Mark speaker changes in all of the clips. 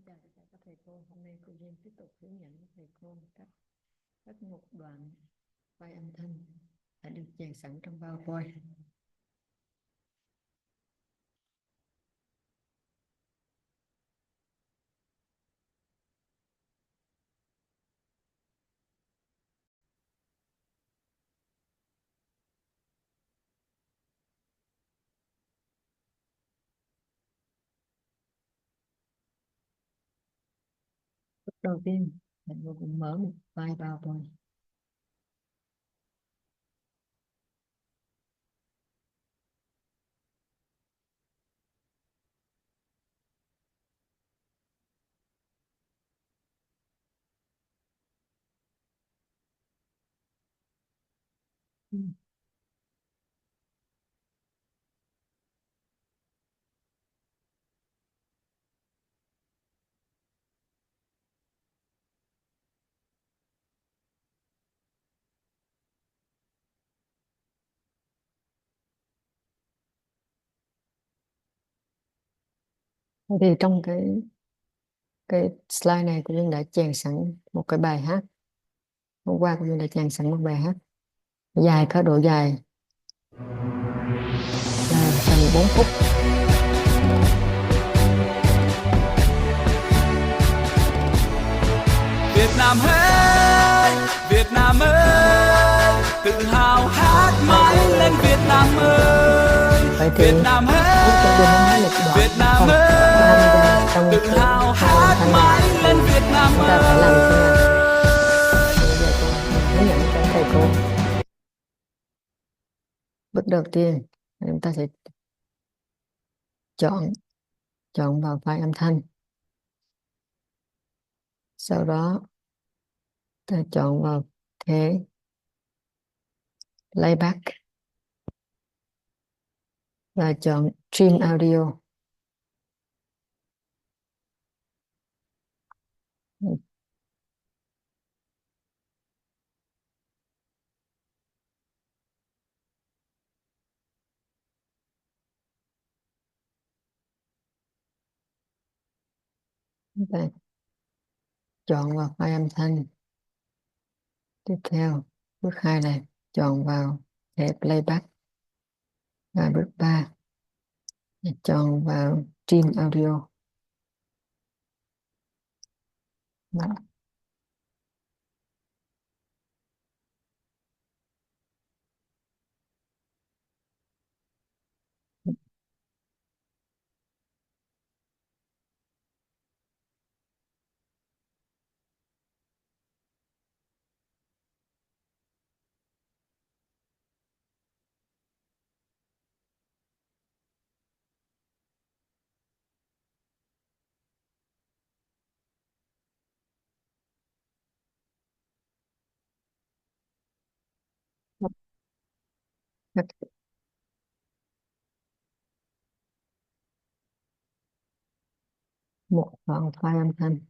Speaker 1: chào tất cả các thầy cô. Hôm nay cô Duyên tiếp tục hướng dẫn thầy cô cách cắt một đoạn file âm thanh đã được dàn sẵn trong PowerPoint. Bước đầu tiên, thầy cô cũng mở một file PowerPoint. Thế thì trong cái slide này cô Duyên đã chèn sẵn một cái bài hát. Hôm qua cô Duyên đã chèn sẵn một bài hát dài, có độ dài là tầm 4 phút.
Speaker 2: Việt Nam ơi, Việt Nam ơi, tự hào hát mãi lên Việt Nam ơi.
Speaker 1: Vậy thì
Speaker 2: Việt Nam ơi, Việt Nam ơi, tự hào hát mãi lên Việt Nam
Speaker 1: chúng ta phải làm thế nào?
Speaker 2: ơi.
Speaker 1: Bây giờ cô hướng dẫn cho thầy cô. Bước đầu tiên chúng ta sẽ chọn chọn vào file âm thanh, sau đó ta chọn vào thế playback và chọn Stream Audio. Và chọn vào file âm thanh. Tiếp theo, bước 2 này chọn vào thế playback, và bước 3 chọn vào Stream Audio. Đó. Một đoạn file âm thanh.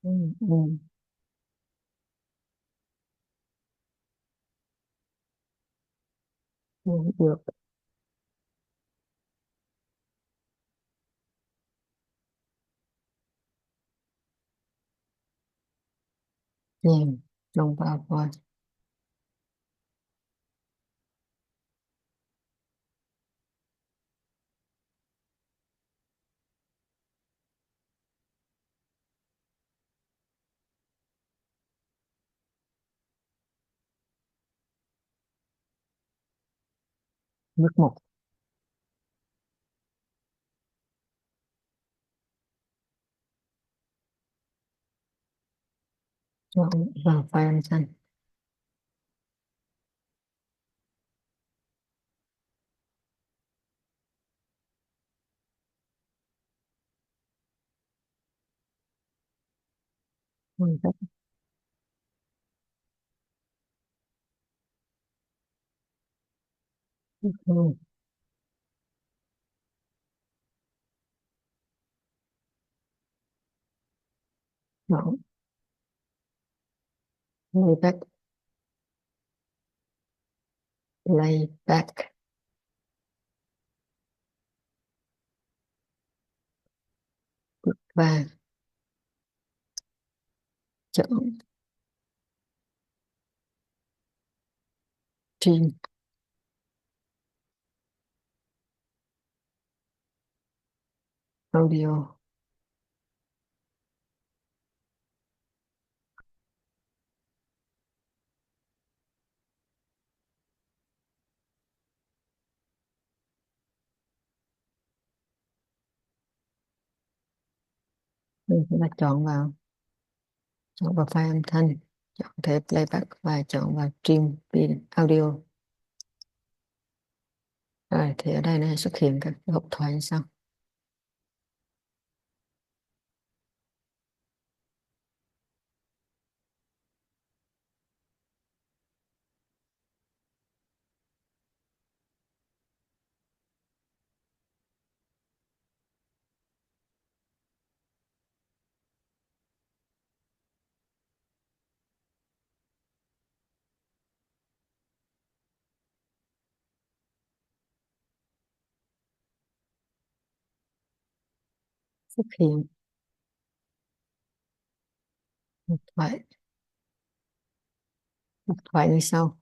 Speaker 1: Ừ, ừ, ừ, được. Chèn trong PowerPoint. Bước 1, chọn vào file âm thanh. Ừ, rất ừ, chọn playback. playback. Và chọn stream audio. Mình sẽ là chọn vào file âm thanh, chọn thể playback và chọn vào stream audio. Rồi thì ở đây nó xuất hiện các hộp thoại như sau. Xuất hiện hộp thoại như sau.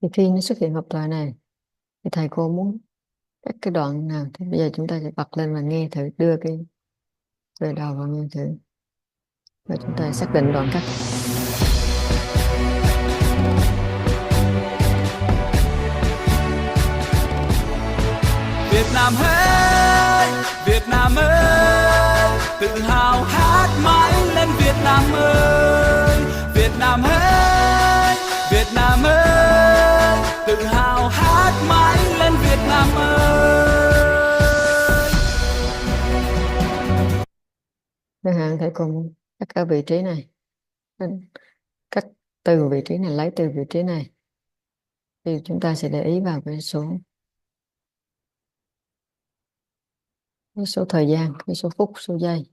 Speaker 1: Thì khi nó xuất hiện hộp thoại này thì thầy cô muốn các cái đoạn nào thì bây giờ chúng ta sẽ bật lên và nghe thử, đưa cái về đầu vào nghe thử và chúng ta xác định đoạn cắt.
Speaker 2: Việt Nam ơi, Việt Nam ơi, tự hào hát mãi lên Việt Nam ơi, Việt Nam ơi, Việt Nam ơi, tự hào hát mãi lên Việt Nam ơi.
Speaker 1: Chẳng hạn thầy cô muốn cắt ở vị trí này, cắt từ vị trí này, lấy từ vị trí này thì chúng ta sẽ để ý vào cái số thời gian, cái số phút, số giây.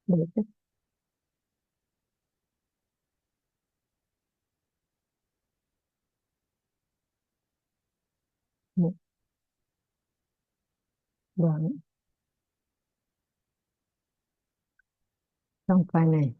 Speaker 1: Được. Một đoạn trong file này.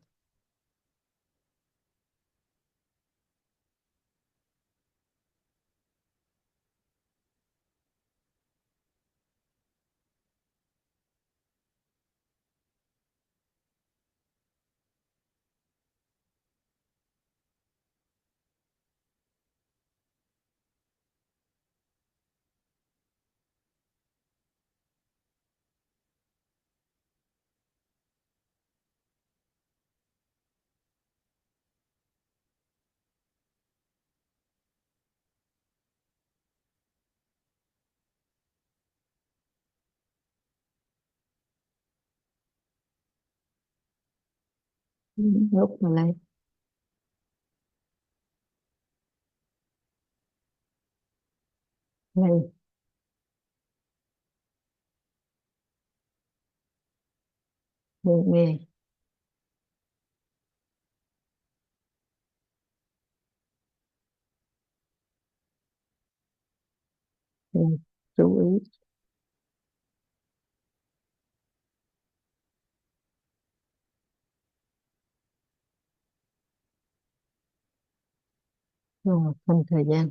Speaker 1: Lúc mà lấy lấy nghe nghe nghe, chú ý. Rồi phân thời gian.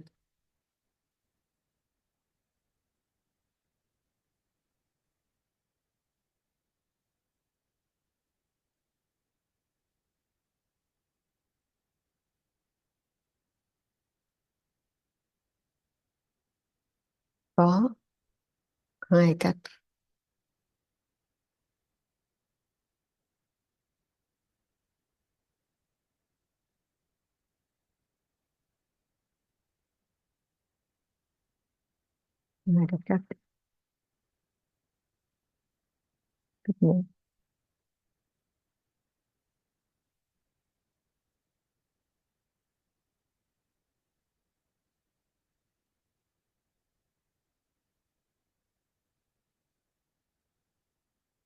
Speaker 1: Có hai cách hai cách cách cách một.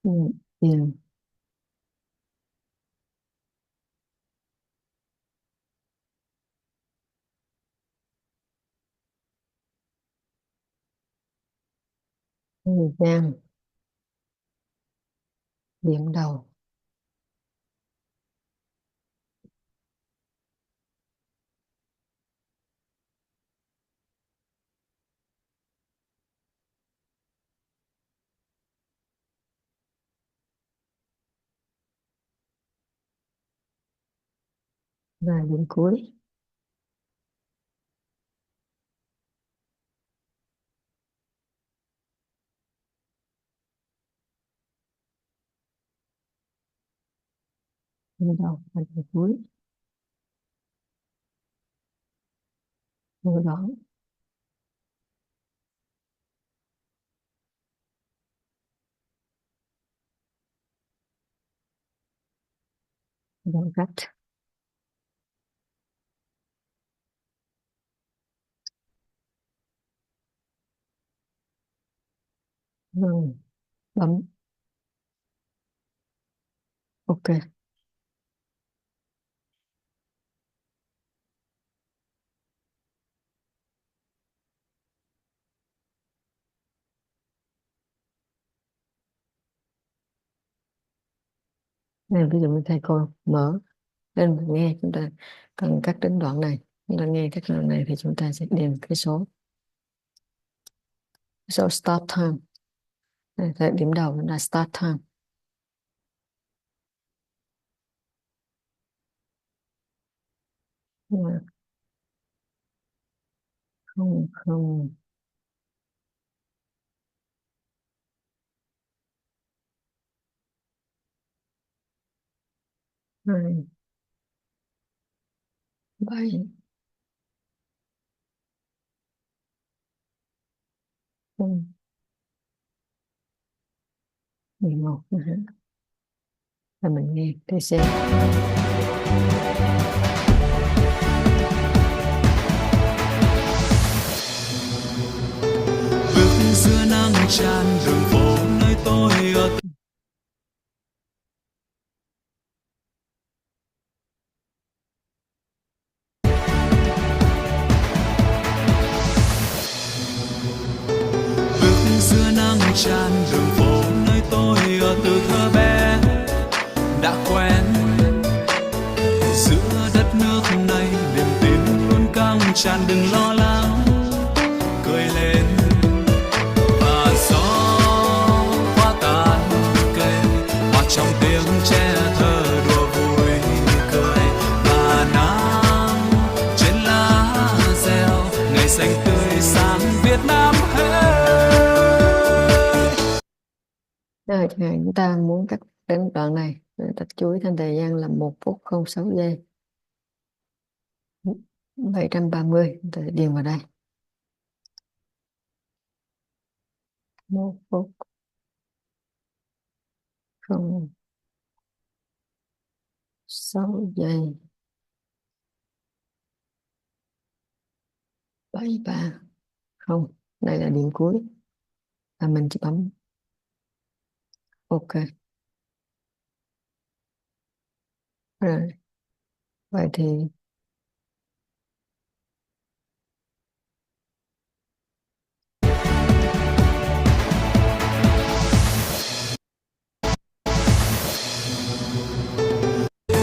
Speaker 1: Ừ, tiền thời gian điểm đầu và điểm cuối. Điểm đầu và điểm cuối. Từ đó bằng cách ngừng bấm. Ok. Nên ví dụ như thầy cô mở lên và nghe, chúng ta cần cắt đến đoạn này, chúng ta nghe các đoạn này thì chúng ta sẽ điền cái số start time. Đây, thời điểm đầu là start time. Là không không hai bảy không 11 nữa hả? Là mình nghe để xem.
Speaker 2: bước giữa nắng tràn đường phố nơi tôi ở. Bước giữa nắng tràn đường phố nơi tôi ở từ thơ bé đã quen. Giữa đất nước này niềm tin luôn căng tràn, đừng lo lắng cười lên. Và gió hoa tàn cây hòa trong tiếng tre thơ đùa vui cười. Và nắng trên lá reo ngày xanh tươi sáng Việt Nam ơi.
Speaker 1: Rồi, chẳng hạn chúng ta muốn cắt đến đoạn này, chúng ta chú ý thêm thời gian là 1 phút 06 giây 730, chúng ta sẽ điền vào đây. 1 phút 0 6 giây, 7, 3, không, đây là điểm cuối và mình chỉ bấm OK. Rồi, vậy thì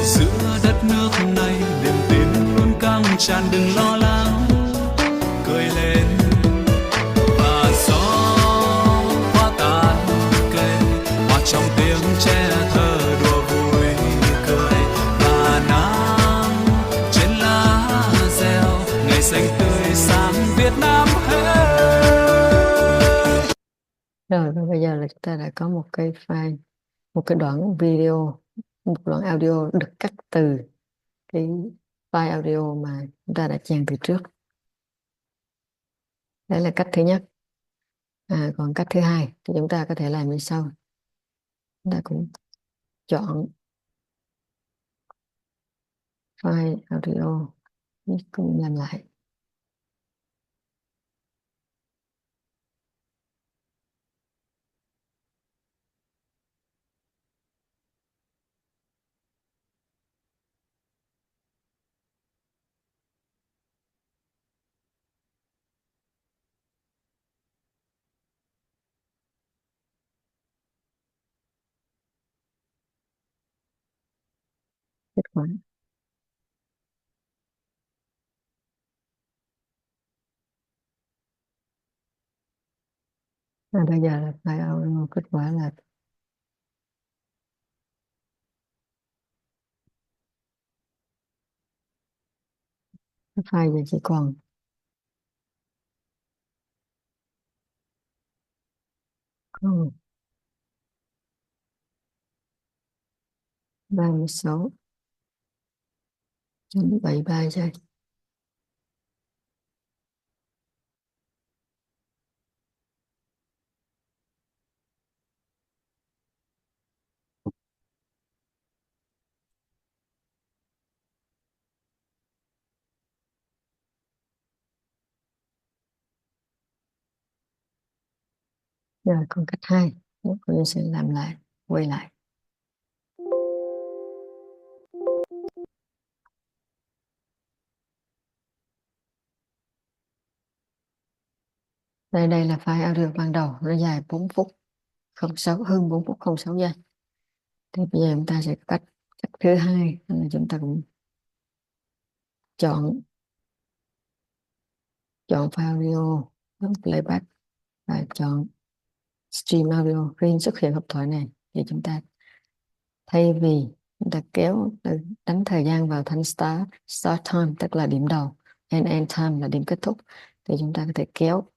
Speaker 2: giữa đất nước này niềm tin luôn căng tràn, đừng lo lắng, cười lên và gió hoa tàn cây, hòa trong tiếng trẻ thơ đùa vui cười, và nắng trên lá reo ngày xanh tươi sáng Việt Nam hey.
Speaker 1: rồi và bây giờ là chúng ta đã có một cái file, một cái đoạn video, một đoạn audio được cắt từ cái file audio mà chúng ta đã chèn từ trước. Đấy là cách thứ nhất. Còn cách thứ hai thì chúng ta có thể làm như sau. Chúng ta cũng chọn file audio, cùng làm lại. Kết quả bây giờ là file audio, kết quả là cái file giờ chỉ còn 36,73 giây. Rồi còn cách hai, cô sẽ làm lại, quay lại. Đây là file audio ban đầu, nó dài 4 phút 06, hơn 4 phút 06 giây. Thì bây giờ chúng ta sẽ cách thứ hai là chúng ta cũng chọn file audio, bấm playback và chọn stream audio. Khi xuất hiện hộp thoại này thì chúng ta, thay vì chúng ta đánh thời gian vào thanh start time tức là điểm đầu, and end time là điểm kết thúc, thì chúng ta có thể kéo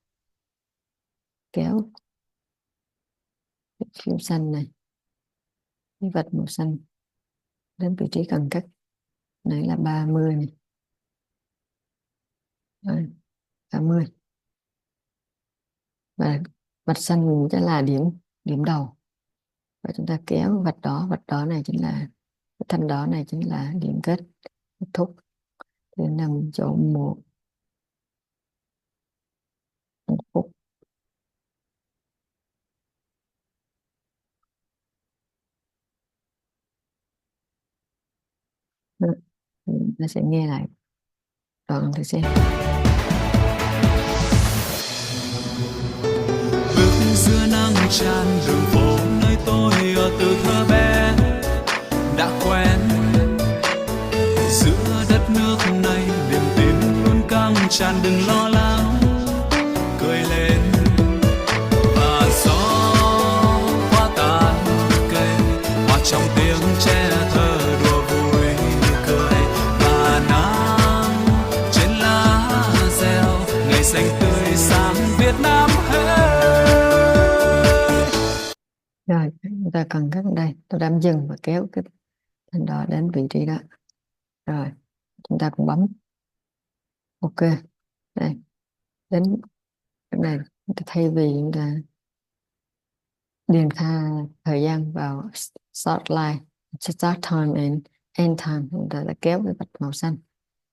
Speaker 1: cái phím xanh này, cái vạch màu xanh đến vị trí cần cắt. Này là 30 này. Rồi, 30 và vạch xanh sẽ là điểm đầu, và chúng ta kéo vạch đỏ này chính là, cái thanh đỏ này chính là điểm kết thúc. Thì nằm chỗ 1 phút. Rồi, ta sẽ nghe lại đoạn thử xem.
Speaker 2: Bước giữa nắng tràn đường phố nơi tôi ở từ thơ bé đã quen, giữa đất nước này niềm tin luôn căng tràn, đừng lo lắng, cười lên và gió hoa tàn cây, hòa trong tiếng trẻ thơ đùa vui cười, và nắng trên lá reo ngày xanh tươi sáng Việt Nam hey.
Speaker 1: Rồi chúng ta cần cắt ở đây, tôi đang dừng và kéo cái thanh đỏ đến vị trí đó. Rồi chúng ta cũng bấm OK. Đây, đến cái này thay vì chúng ta điền thời gian vào start time and end time là kéo cái vạch màu xanh,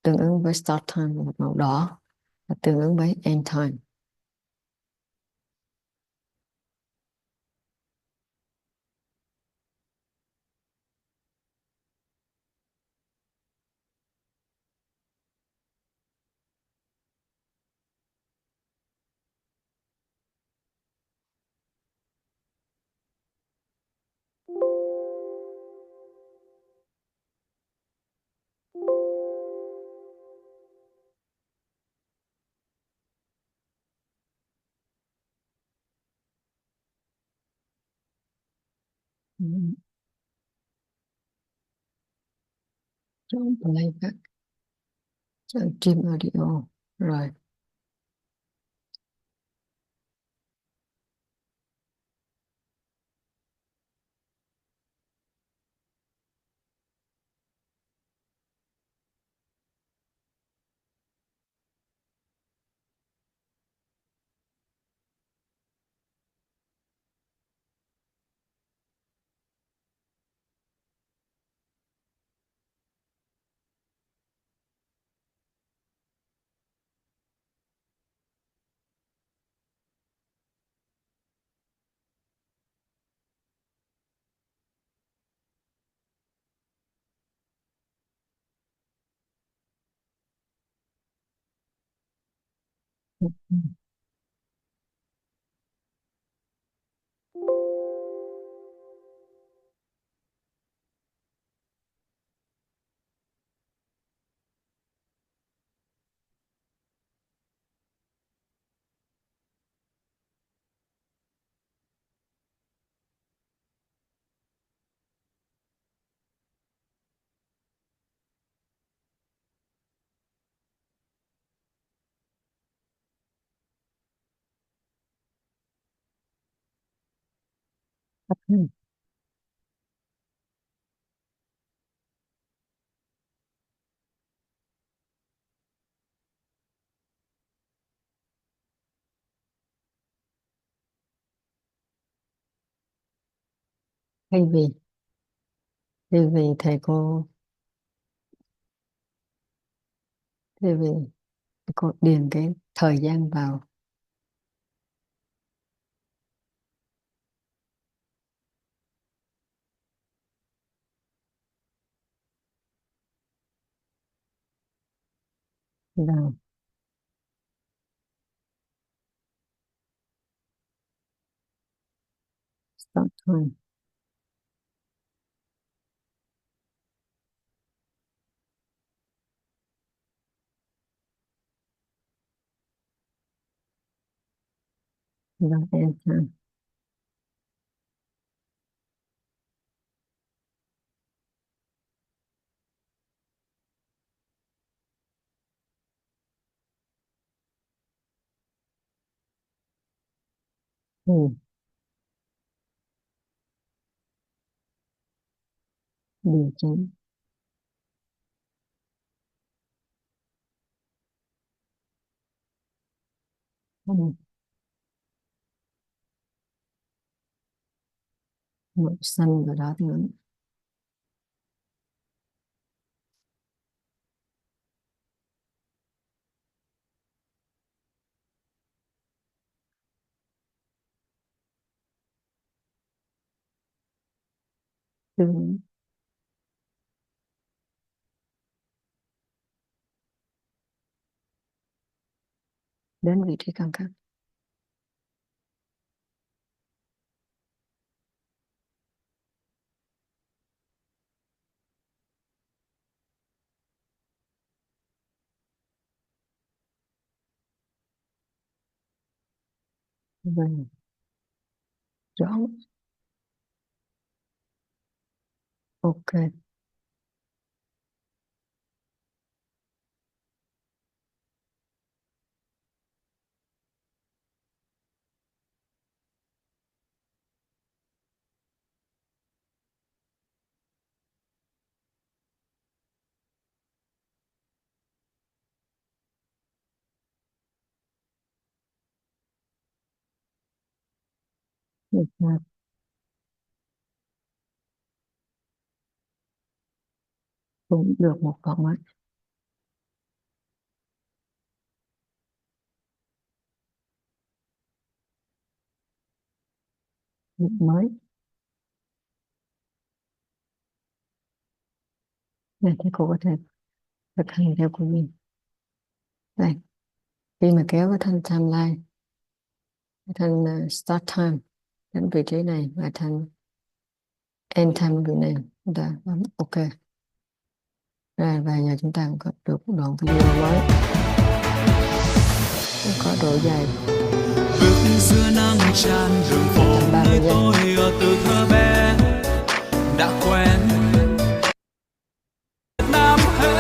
Speaker 1: tương ứng với start time là vạch màu đỏ, là tương ứng với end time. Ừ, chọn playback, chọn stream audio. Rồi. Ừ, ừ. Thay vì thầy cô điền cái thời gian vào. Vào start time và end time. Ừ, điều chỉnh. Ừ, màu xanh và đỏ tương ứng. Tương ứng đến vị trí cần cấp. Và chọn ok. Được rồi. cũng được một format mới. Này thì cô có thể thực hành theo cô Duyên. Đây, khi mà kéo cái thanh timeline, cái thanh start time đến vị trí này và thanh end time vị này, chúng ta bấm OK. Rồi và giờ chúng ta cũng có được một đoạn video mới, có độ dài
Speaker 2: bước giữa nắng tràn đường phố
Speaker 1: 130
Speaker 2: nơi
Speaker 1: giây.
Speaker 2: tôi ở từ thơ bé đã quen Việt Nam ơi.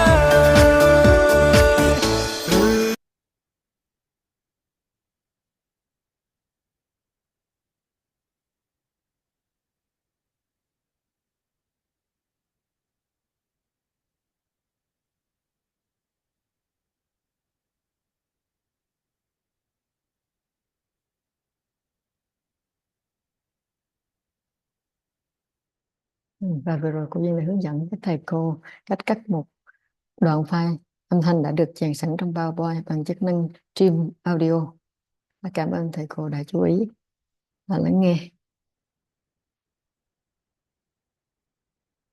Speaker 1: Và vừa rồi cô Duyên đã hướng dẫn các thầy cô cách cắt một đoạn file âm thanh đã được chèn sẵn trong PowerPoint bằng chức năng Stream Audio. Cảm ơn thầy cô đã chú ý và lắng nghe.